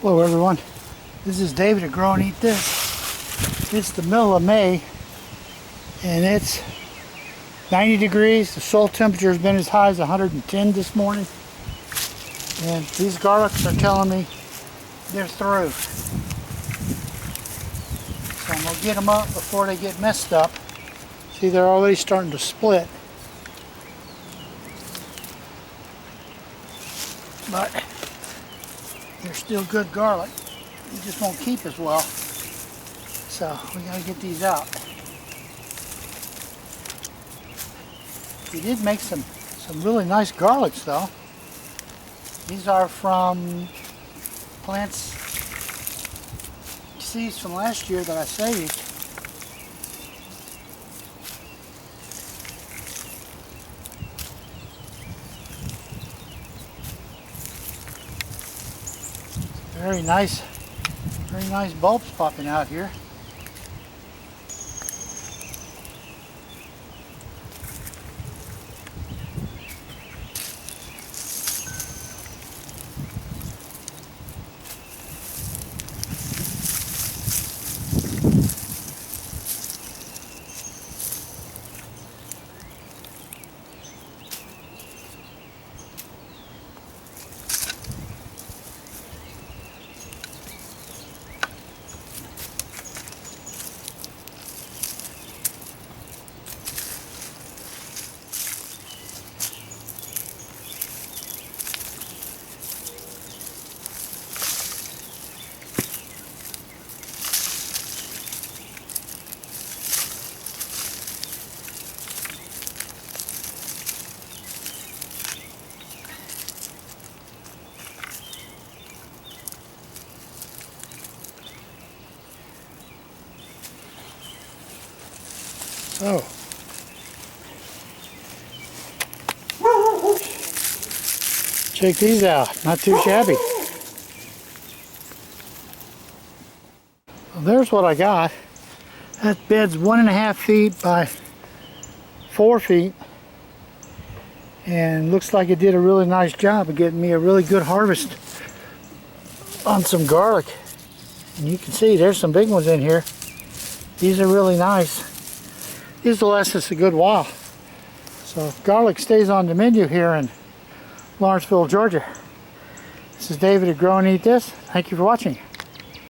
Hello everyone, this is David at Grow and Eat This. It's the middle of May and it's 90 degrees. The soil temperature has been as high as 110 this morning. And these garlics are telling me they're through. So I'm going to get them up before they get messed up. See, they're already starting to split. But they're still good garlic. They just won't keep as well. So we got to get these out. We did make some really nice garlics though. These are from plants, seeds from last year that I saved. Very nice bulbs popping out here. Oh. Check these out. Not too shabby. Well, there's what I got. That bed's 1.5 feet by 4 feet. And looks like it did a really nice job of getting me a really good harvest on some garlic. And you can see there's some big ones in here. These are really nice. These will last us a good while. So garlic stays on the menu here in Lawrenceville, Georgia. This is David at Grow and Eat This. Thank you for watching.